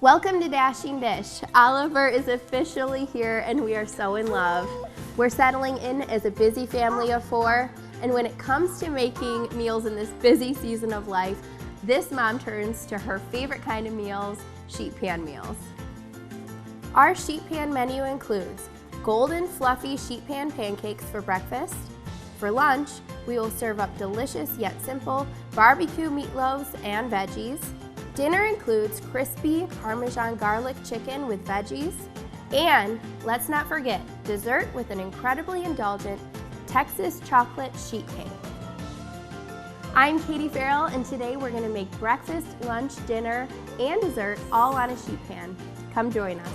Welcome to Dashing Dish. Oliver is officially here and we are so in love. We're settling in as a busy family of 4, and when it comes to making meals in this busy season of life, this mom turns to her favorite kind of meals, sheet pan meals. Our sheet pan menu includes golden fluffy sheet pan pancakes for breakfast. For lunch, we will serve up delicious yet simple barbecue meatloaves and veggies. Dinner includes crispy parmesan garlic chicken with veggies. And let's not forget, dessert with an incredibly indulgent Texas chocolate sheet cake. I'm Katie Farrell, and today we're going to make breakfast, lunch, dinner, and dessert all on a sheet pan. Come join us.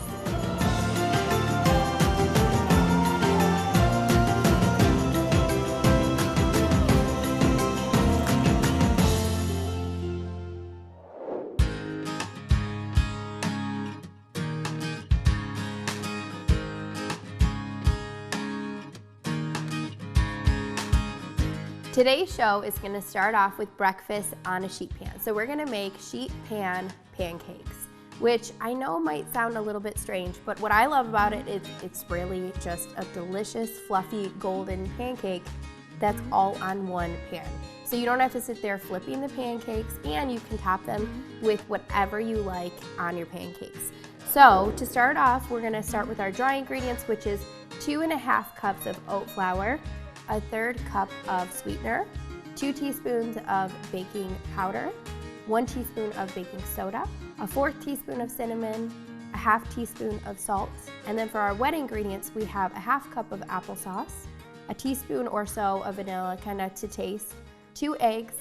Today's show is going to start off with breakfast on a sheet pan. So we're going to make sheet pan pancakes, which I know might sound a little bit strange, but what I love about it is it's really just a delicious, fluffy, golden pancake that's all on one pan. So you don't have to sit there flipping the pancakes, and you can top them with whatever you like on your pancakes. So to start off, we're going to start with our dry ingredients, which is 2½ cups of oat flour, a 1/3 cup of sweetener, 2 teaspoons of baking powder, 1 teaspoon of baking soda, a 1/4 teaspoon of cinnamon, a 1/2 teaspoon of salt, and then for our wet ingredients, we have a 1/2 cup of applesauce, a teaspoon or so of vanilla, kind of to taste, 2 eggs,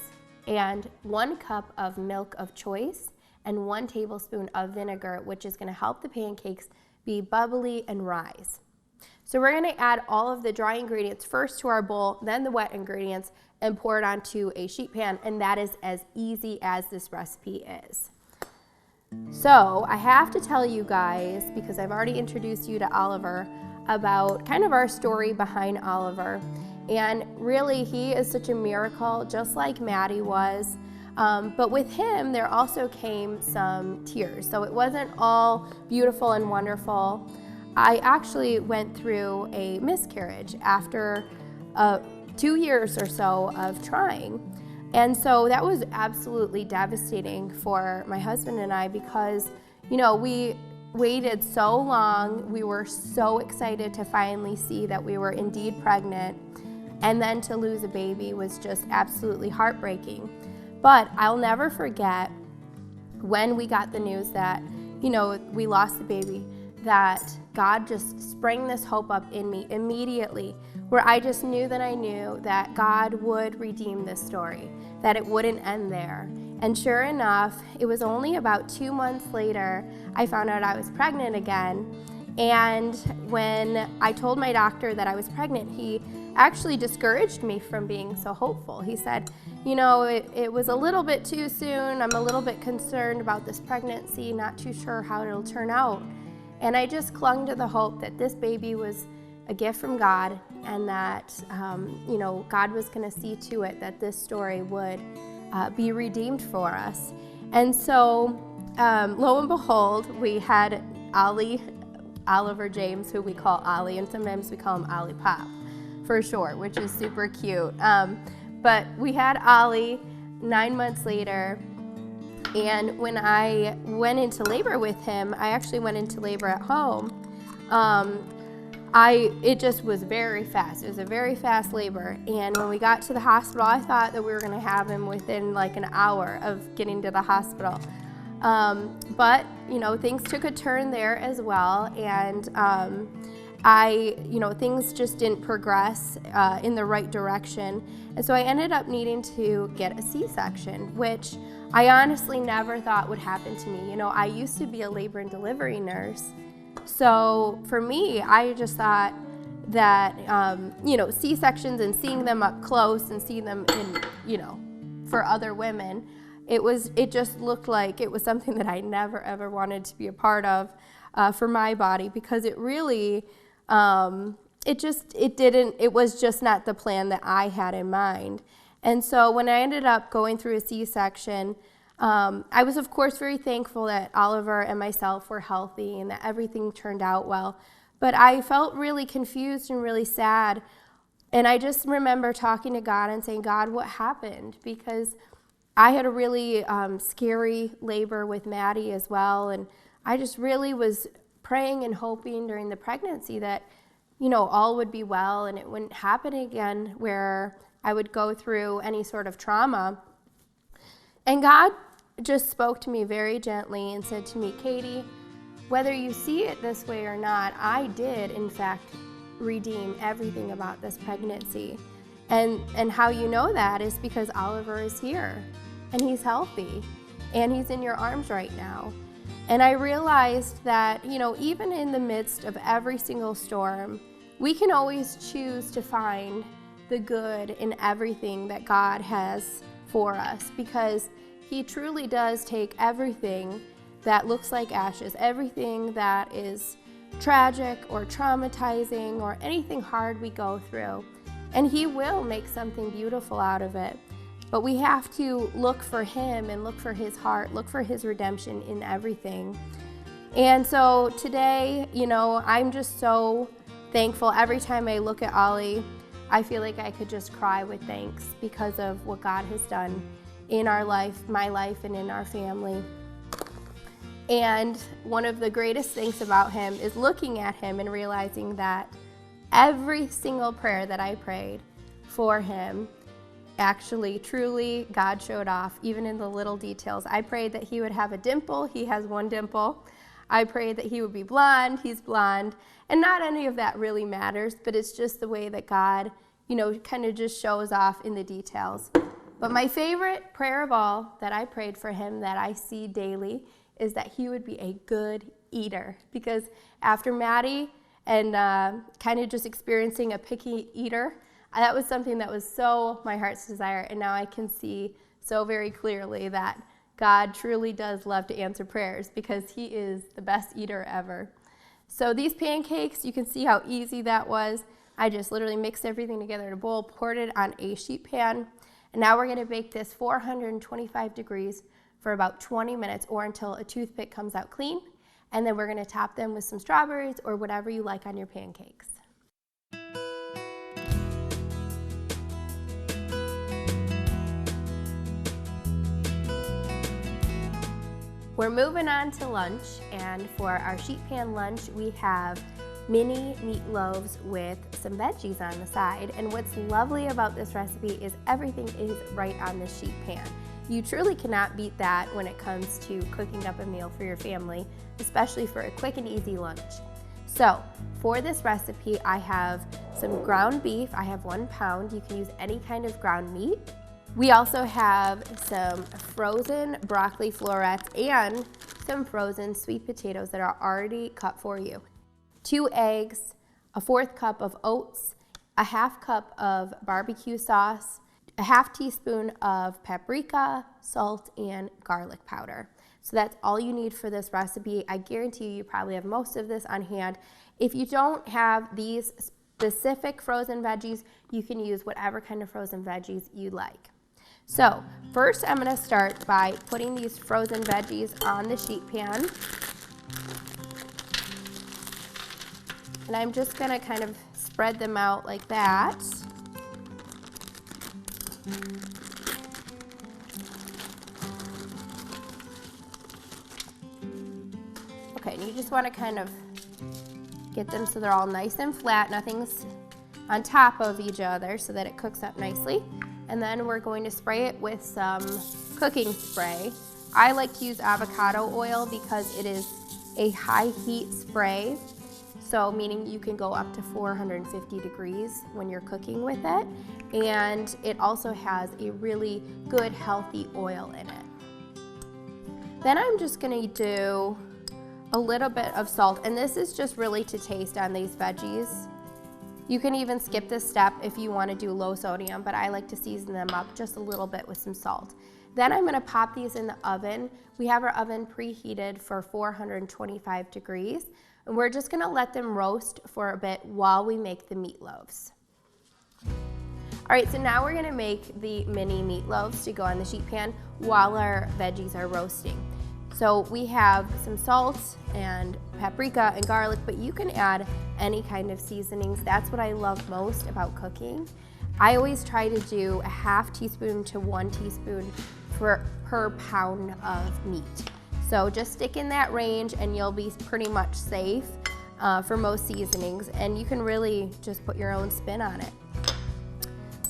and 1 cup of milk of choice, and 1 tablespoon of vinegar, which is going to help the pancakes be bubbly and rise. So we're going to add all of the dry ingredients first to our bowl, then the wet ingredients, and pour it onto a sheet pan, and that is as easy as this recipe is. So I have to tell you guys, because I've already introduced you to Oliver, about kind of our story behind Oliver. And really, he is such a miracle, just like Maddie was. But with him, there also came some tears. So it wasn't all beautiful and wonderful. I actually went through a miscarriage after 2 years or so of trying. And so that was absolutely devastating for my husband and I because, you know, we waited so long. We were so excited to finally see that we were indeed pregnant. And then to lose a baby was just absolutely heartbreaking. But I'll never forget when we got the news that, you know, we lost the baby, that God just sprang this hope up in me immediately, where I just knew that I knew that God would redeem this story, that it wouldn't end there. And sure enough, it was only about 2 months later, I found out I was pregnant again. And when I told my doctor that I was pregnant, he actually discouraged me from being so hopeful. He said, you know, it was a little bit too soon. I'm a little bit concerned about this pregnancy, not too sure how it'll turn out. And I just clung to the hope that this baby was a gift from God, and that, you know, God was going to see to it that this story would be redeemed for us. And so, lo and behold, we had Ollie, Oliver James, who we call Ollie, and sometimes we call him Ollie Pop for short, which is super cute. But we had Ollie 9 months later. And when I went into labor with him, I actually went into labor at home. It just was very fast. It was a very fast labor. And when we got to the hospital, I thought that we were going to have him within like an hour of getting to the hospital. But, you know, things took a turn there as well. And things just didn't progress in the right direction. And so I ended up needing to get a C-section, which I honestly never thought would happen to me. You know, I used to be a labor and delivery nurse. So for me, I just thought that, C-sections and seeing them up close and seeing them for other women, it just looked like it was something that I never ever wanted to be a part of for my body, because it really, it was just not the plan that I had in mind. And so when I ended up going through a C-section, I was, of course, very thankful that Oliver and myself were healthy and that everything turned out well. But I felt really confused and really sad. And I just remember talking to God and saying, God, what happened? Because I had a really scary labor with Maddie as well. And I just really was praying and hoping during the pregnancy that, all would be well and it wouldn't happen again where I would go through any sort of trauma. And God just spoke to me very gently and said to me, Katie, whether you see it this way or not, I did, in fact, redeem everything about this pregnancy. And how you know that is because Oliver is here, and he's healthy, and he's in your arms right now. And I realized that, even in the midst of every single storm, we can always choose to find the good in everything that God has for us, because He truly does take everything that looks like ashes, everything that is tragic or traumatizing or anything hard we go through, and He will make something beautiful out of it. But we have to look for Him and look for His heart, look for His redemption in everything. And so today, I'm just so thankful. Every time I look at Ollie, I feel like I could just cry with thanks because of what God has done in our life, my life, and in our family. And one of the greatest things about Him is looking at Him and realizing that every single prayer that I prayed for Him, actually, truly, God showed off, even in the little details. I prayed that He would have a dimple. He has one dimple. I prayed that He would be blonde. He's blonde. And not any of that really matters, but it's just the way that God, kind of just shows off in the details. But my favorite prayer of all that I prayed for Him that I see daily is that He would be a good eater. Because after Maddie and kind of just experiencing a picky eater, that was something that was so my heart's desire. And now I can see so very clearly that God truly does love to answer prayers because He is the best eater ever. So these pancakes, you can see how easy that was. I just literally mixed everything together in a bowl, poured it on a sheet pan, and now we're going to bake this 425 degrees for about 20 minutes or until a toothpick comes out clean, and then we're going to top them with some strawberries or whatever you like on your pancakes. We're moving on to lunch, and for our sheet pan lunch, we have mini meatloaves with some veggies on the side. And what's lovely about this recipe is everything is right on the sheet pan. You truly cannot beat that when it comes to cooking up a meal for your family, especially for a quick and easy lunch. So for this recipe, I have some ground beef. I have 1 pound. You can use any kind of ground meat. We also have some frozen broccoli florets and some frozen sweet potatoes that are already cut for you. 2 eggs, a 1/4 cup of oats, a 1/2 cup of barbecue sauce, a 1/2 teaspoon of paprika, salt, and garlic powder. So that's all you need for this recipe. I guarantee you probably have most of this on hand. If you don't have these specific frozen veggies, you can use whatever kind of frozen veggies you like. So first I'm going to start by putting these frozen veggies on the sheet pan. And I'm just going to kind of spread them out like that. Okay, and you just want to kind of get them so they're all nice and flat. Nothing's on top of each other so that it cooks up nicely. And then we're going to spray it with some cooking spray. I like to use avocado oil because it is a high heat spray. So meaning you can go up to 450 degrees when you're cooking with it. And it also has a really good healthy oil in it. Then I'm just gonna do a little bit of salt. And this is just really to taste on these veggies. You can even skip this step if you want to do low sodium, but I like to season them up just a little bit with some salt. Then I'm going to pop these in the oven. We have our oven preheated for 425 degrees, and we're just going to let them roast for a bit while we make the meatloaves. All right, so now we're going to make the mini meatloaves to go on the sheet pan. while our veggies are roasting. So we have some salt and paprika and garlic, but you can add any kind of seasonings. That's what I love most about cooking. I always try to do a half teaspoon to 1 teaspoon per pound of meat. So just stick in that range and you'll be pretty much safe for most seasonings, and you can really just put your own spin on it.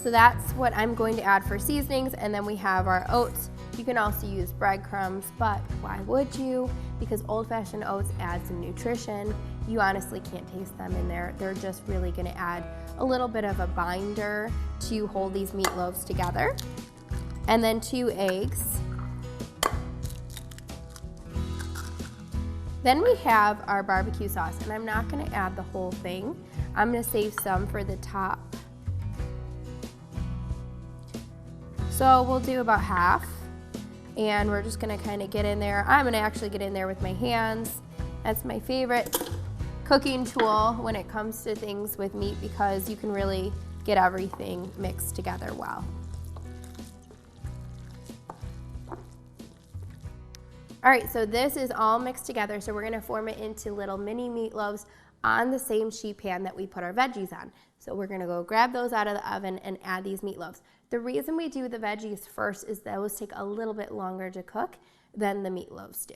So that's what I'm going to add for seasonings, and then we have our oats. You can also use breadcrumbs, but why would you? Because old-fashioned oats add some nutrition. You honestly can't taste them in there. They're just really gonna add a little bit of a binder to hold these meatloaves together. And then 2 eggs. Then we have our barbecue sauce, and I'm not gonna add the whole thing. I'm gonna save some for the top. So we'll do about half, and we're just gonna kind of get in there. I'm gonna actually get in there with my hands. That's my favorite cooking tool when it comes to things with meat, because you can really get everything mixed together well. All right, so this is all mixed together, so we're gonna form it into little mini meatloaves on the same sheet pan that we put our veggies on. So we're gonna go grab those out of the oven and add these meatloaves. The reason we do the veggies first is those take a little bit longer to cook than the meatloaves do.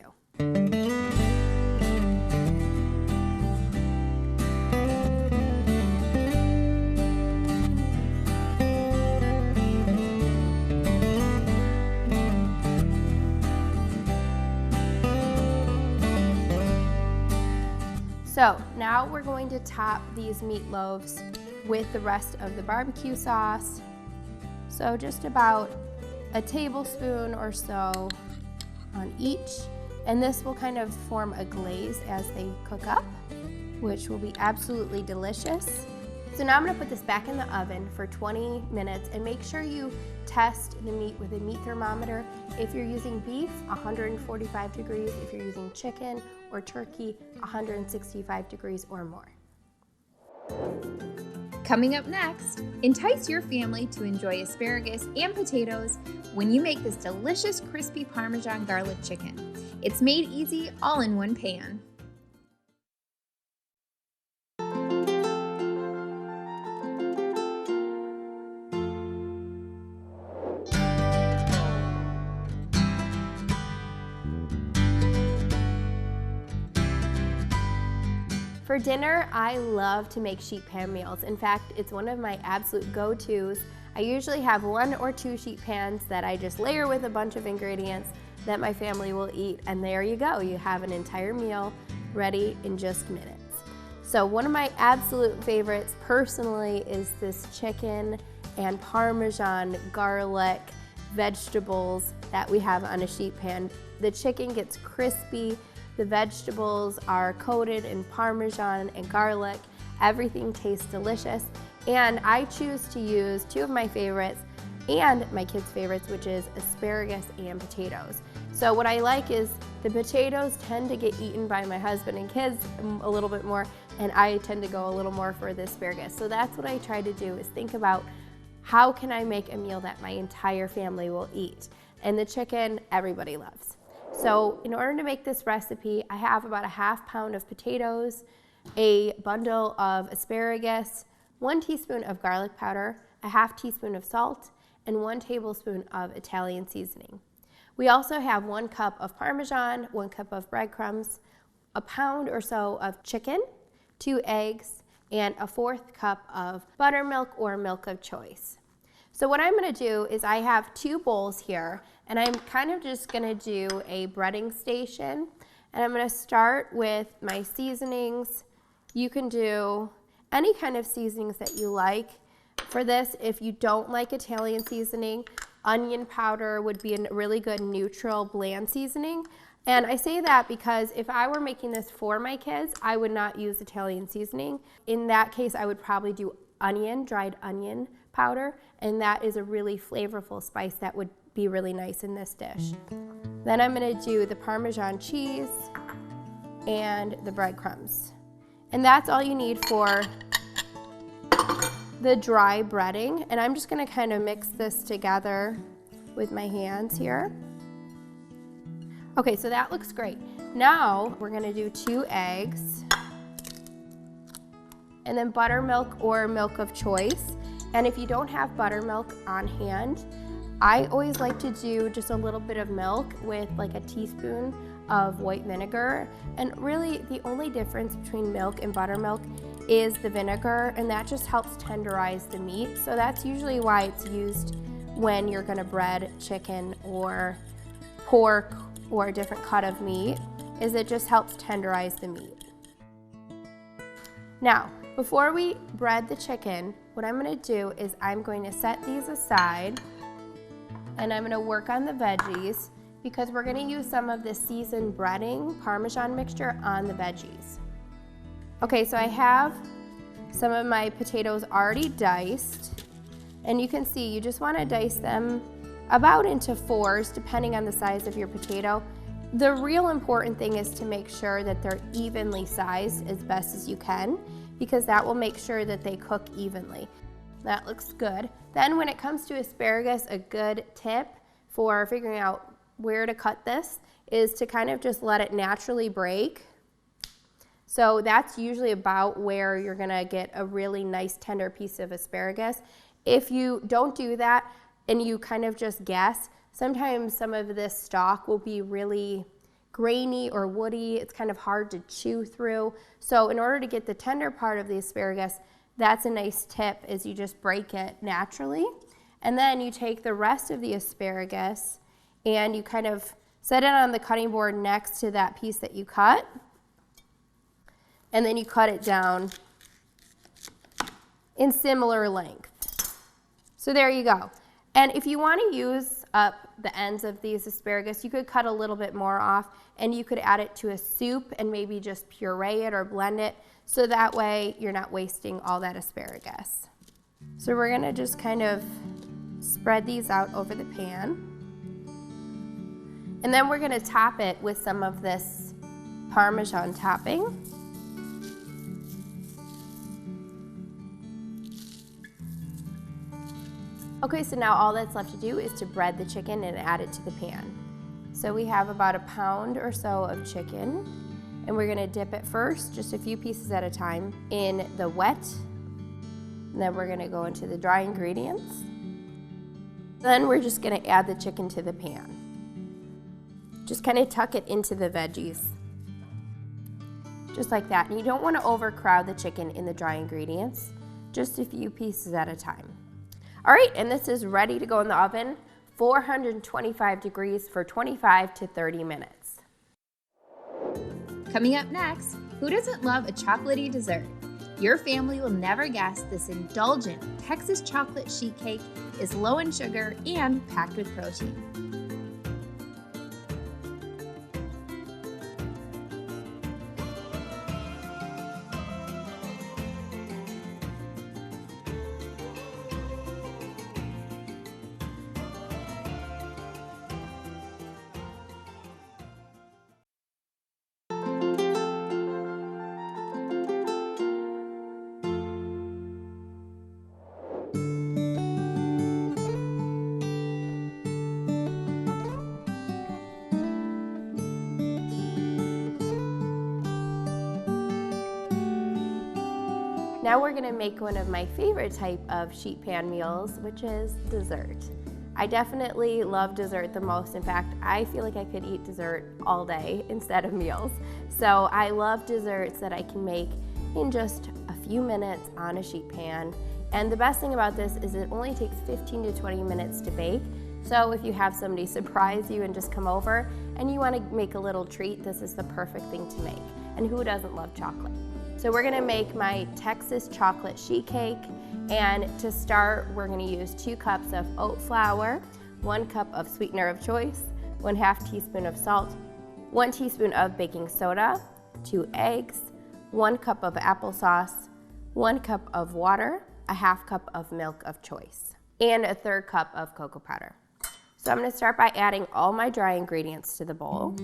So now we're going to top these meatloaves with the rest of the barbecue sauce. So just about a tablespoon or so on each. And this will kind of form a glaze as they cook up, which will be absolutely delicious. So now I'm gonna put this back in the oven for 20 minutes, and make sure you test the meat with a meat thermometer. If you're using beef, 145 degrees. If you're using chicken or turkey, 165 degrees or more. Coming up next, entice your family to enjoy asparagus and potatoes when you make this delicious crispy Parmesan garlic chicken. It's made easy, all in one pan. For dinner, I love to make sheet pan meals. In fact, it's one of my absolute go-tos. I usually have 1 or 2 sheet pans that I just layer with a bunch of ingredients that my family will eat, and there you go. You have an entire meal ready in just minutes. So one of my absolute favorites personally is this chicken and Parmesan garlic vegetables that we have on a sheet pan. The chicken gets crispy. The vegetables are coated in Parmesan and garlic. Everything tastes delicious. And I choose to use 2 of my favorites and my kids' favorites, which is asparagus and potatoes. So what I like is the potatoes tend to get eaten by my husband and kids a little bit more, and I tend to go a little more for the asparagus. So that's what I try to do, is think about how can I make a meal that my entire family will eat. And the chicken, everybody loves. So in order to make this recipe, I have about a ½ pound of potatoes, a bundle of asparagus, 1 teaspoon of garlic powder, a ½ teaspoon of salt, and 1 tablespoon of Italian seasoning. We also have 1 cup of Parmesan, 1 cup of breadcrumbs, a pound or so of chicken, 2 eggs, and a 1/4 cup of buttermilk or milk of choice. So what I'm gonna do is I have 2 bowls here, and I'm kind of just gonna do a breading station. And I'm gonna start with my seasonings. You can do any kind of seasonings that you like. For this, if you don't like Italian seasoning, onion powder would be a really good neutral bland seasoning. And I say that because if I were making this for my kids, I would not use Italian seasoning. In that case, I would probably do dried onion powder, and that is a really flavorful spice that would be really nice in this dish. Then I'm gonna do the Parmesan cheese and the breadcrumbs. And that's all you need for the dry breading. And I'm just gonna kind of mix this together with my hands here. Okay, so that looks great. Now we're gonna do 2 eggs and then buttermilk or milk of choice. And if you don't have buttermilk on hand, I always like to do just a little bit of milk with like a teaspoon of white vinegar. And really the only difference between milk and buttermilk is the vinegar, and that just helps tenderize the meat. So that's usually why it's used when you're gonna bread chicken or pork or a different cut of meat, is it just helps tenderize the meat. Now, before we bread the chicken, what I'm gonna do is I'm going to set these aside and I'm gonna work on the veggies because we're gonna use some of the seasoned breading Parmesan mixture on the veggies. Okay, so I have some of my potatoes already diced, and you can see you just wanna dice them about into 4s depending on the size of your potato. The real important thing is to make sure that they're evenly sized as best as you can, because that will make sure that they cook evenly. That looks good. Then when it comes to asparagus, a good tip for figuring out where to cut this is to kind of just let it naturally break. So that's usually about where you're gonna get a really nice tender piece of asparagus. If you don't do that and you kind of just guess, sometimes some of this stalk will be really grainy or woody. It's kind of hard to chew through. So in order to get the tender part of the asparagus, that's a nice tip, is you just break it naturally. And then you take the rest of the asparagus and you kind of set it on the cutting board next to that piece that you cut. And then you cut it down in similar length. So there you go. And if you want to use up the ends of these asparagus, you could cut a little bit more off and you could add it to a soup and maybe just puree it or blend it, so that way you're not wasting all that asparagus. So we're gonna just kind of spread these out over the pan. And then we're gonna top it with some of this Parmesan topping. Okay, so now all that's left to do is to bread the chicken and add it to the pan. So we have about 1 pound or so of chicken, and we're gonna dip it first, just a few pieces at a time, in the wet. And then we're gonna go into the dry ingredients. Then we're just gonna add the chicken to the pan. Just kind of tuck it into the veggies. Just like that. And you don't wanna overcrowd the chicken in the dry ingredients, just a few pieces at a time. All right, and this is ready to go in the oven, 425 degrees for 25 to 30 minutes. Coming up next, who doesn't love a chocolatey dessert? Your family will never guess this indulgent Texas chocolate sheet cake is low in sugar and packed with protein. Now we're gonna make one of my favorite type of sheet pan meals, which is dessert. I definitely love dessert the most. In fact, I feel like I could eat dessert all day instead of meals. So I love desserts that I can make in just a few minutes on a sheet pan. And the best thing about this is it only takes 15 to 20 minutes to bake. So if you have somebody surprise you and just come over and you want to make a little treat, this is the perfect thing to make. And who doesn't love chocolate? So we're gonna make my Texas chocolate sheet cake, and to start, we're gonna use 2 cups of oat flour, 1 cup of sweetener of choice, 1/2 teaspoon of salt, 1 teaspoon of baking soda, 2 eggs, 1 cup of applesauce, 1 cup of water, 1/2 cup of milk of choice, and 1/3 cup of cocoa powder. So I'm gonna start by adding all my dry ingredients to the bowl.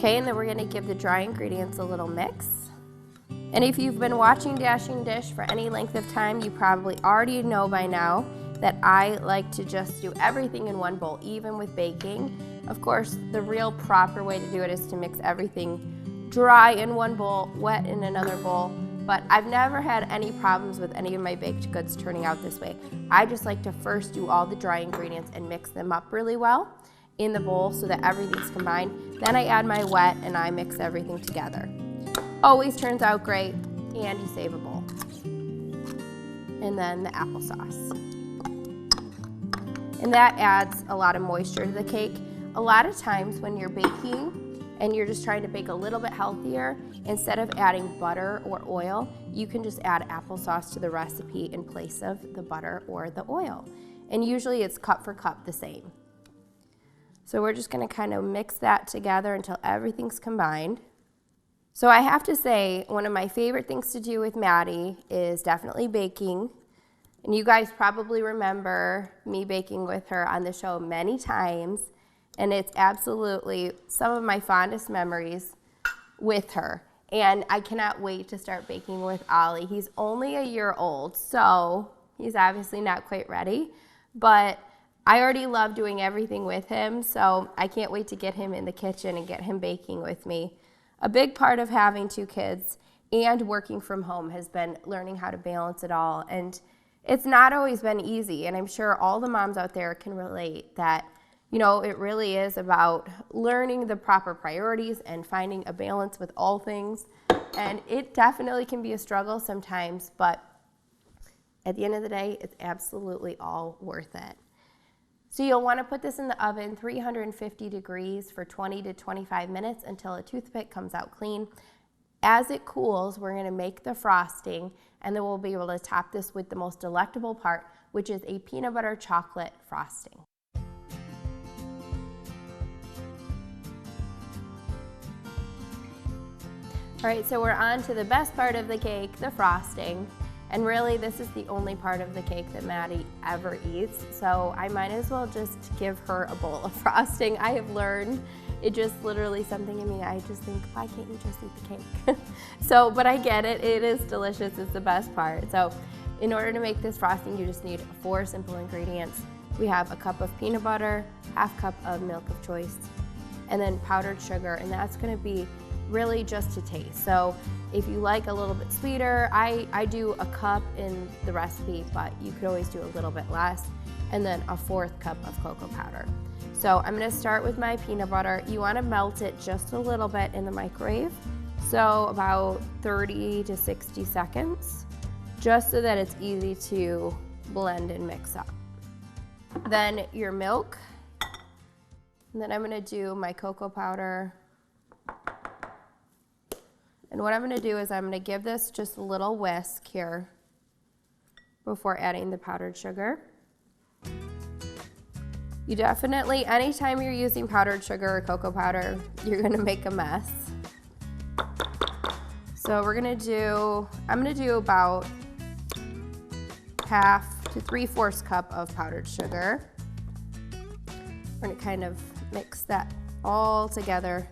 Okay, and then we're gonna give the dry ingredients a little mix. And if you've been watching Dashing Dish for any length of time, you probably already know by now that I like to just do everything in one bowl, even with baking. Of course, the real proper way to do it is to mix everything dry in one bowl, wet in another bowl, but I've never had any problems with any of my baked goods turning out this way. I just like to first do all the dry ingredients and mix them up really well in the bowl so that everything's combined. Then I add my wet and I mix everything together. Always turns out great, and you save a bowl. And then the applesauce. And that adds a lot of moisture to the cake. A lot of times when you're baking and you're just trying to bake a little bit healthier, instead of adding butter or oil, you can just add applesauce to the recipe in place of the butter or the oil. And usually it's cup for cup the same. So we're just gonna kind of mix that together until everything's combined. So I have to say, one of my favorite things to do with Maddie is definitely baking. And you guys probably remember me baking with her on the show many times. And it's absolutely some of my fondest memories with her. And I cannot wait to start baking with Ollie. He's only a year old, so he's obviously not quite ready. But I already love doing everything with him, so I can't wait to get him in the kitchen and get him baking with me. A big part of having 2 kids and working from home has been learning how to balance it all. And it's not always been easy, and I'm sure all the moms out there can relate that, you know, it really is about learning the proper priorities and finding a balance with all things. And it definitely can be a struggle sometimes, but at the end of the day, it's absolutely all worth it. So you'll want to put this in the oven, 350 degrees for 20 to 25 minutes until a toothpick comes out clean. As it cools, we're going to make the frosting, and then we'll be able to top this with the most delectable part, which is a peanut butter chocolate frosting. All right, so we're on to the best part of the cake, the frosting. And really, this is the only part of the cake that Maddie ever eats, so I might as well just give her a bowl of frosting. I have learned, it just literally something in me, I just think, why can't you just eat the cake? But I get it, it is delicious, it's the best part. So in order to make this frosting, you just need 4 simple ingredients. We have a cup of peanut butter, half cup of milk of choice, and then powdered sugar, and that's gonna be really just to taste. So if you like a little bit sweeter, I do a cup in the recipe, but you could always do a little bit less, and then a 4th cup of cocoa powder. So I'm gonna start with my peanut butter. You wanna melt it just a little bit in the microwave, so about 30 to 60 seconds, just so that it's easy to blend and mix up. Then your milk, and then I'm gonna do my cocoa powder. And what I'm going to do is I'm going to give this just a little whisk here before adding the powdered sugar. You definitely, anytime you're using powdered sugar or cocoa powder, you're going to make a mess. So I'm going to do about half to 3/4 cup of powdered sugar. We're going to kind of mix that all together.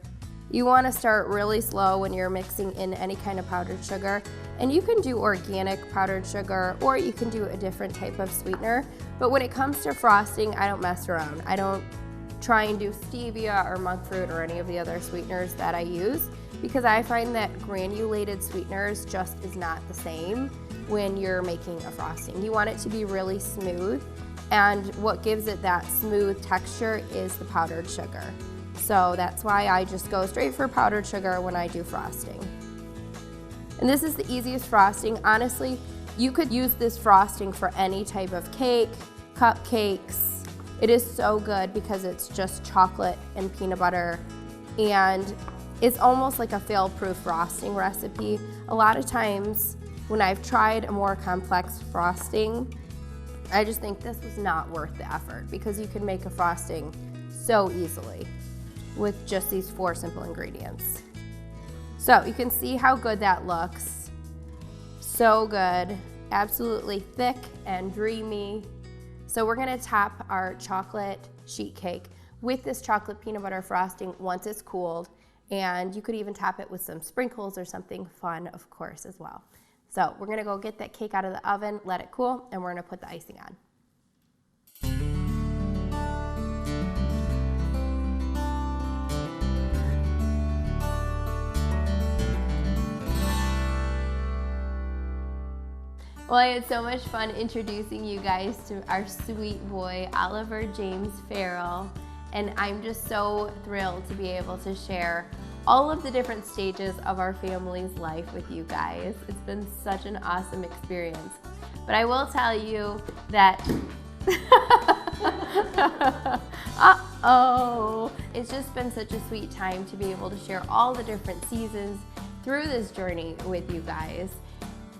You want to start really slow when you're mixing in any kind of powdered sugar. And you can do organic powdered sugar, or you can do a different type of sweetener. But when it comes to frosting, I don't mess around. I don't try and do stevia or monk fruit or any of the other sweeteners that I use, because I find that granulated sweeteners just is not the same when you're making a frosting. You want it to be really smooth, and what gives it that smooth texture is the powdered sugar. So that's why I just go straight for powdered sugar when I do frosting. And this is the easiest frosting. Honestly, you could use this frosting for any type of cake, cupcakes. It is so good because it's just chocolate and peanut butter, and it's almost like a fail-proof frosting recipe. A lot of times when I've tried a more complex frosting, I just think this was not worth the effort, because you can make a frosting so easily with just these 4 simple ingredients. So you can see how good that looks. So good, absolutely thick and dreamy. So we're gonna top our chocolate sheet cake with this chocolate peanut butter frosting once it's cooled. And you could even top it with some sprinkles or something fun, of course, as well. So we're gonna go get that cake out of the oven, let it cool, and we're gonna put the icing on. Well, I had so much fun introducing you guys to our sweet boy, Oliver James Farrell, and I'm just so thrilled to be able to share all of the different stages of our family's life with you guys. It's been such an awesome experience. But I will tell you that uh-oh, it's just been such a sweet time to be able to share all the different seasons through this journey with you guys.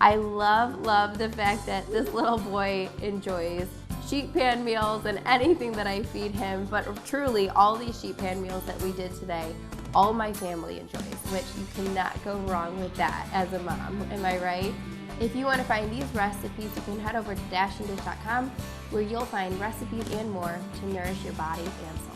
I love the fact that this little boy enjoys sheet pan meals and anything that I feed him, but truly all these sheet pan meals that we did today, all my family enjoys, which you cannot go wrong with that as a mom, am I right? If you want to find these recipes, you can head over to dashanddish.com where you'll find recipes and more to nourish your body and soul.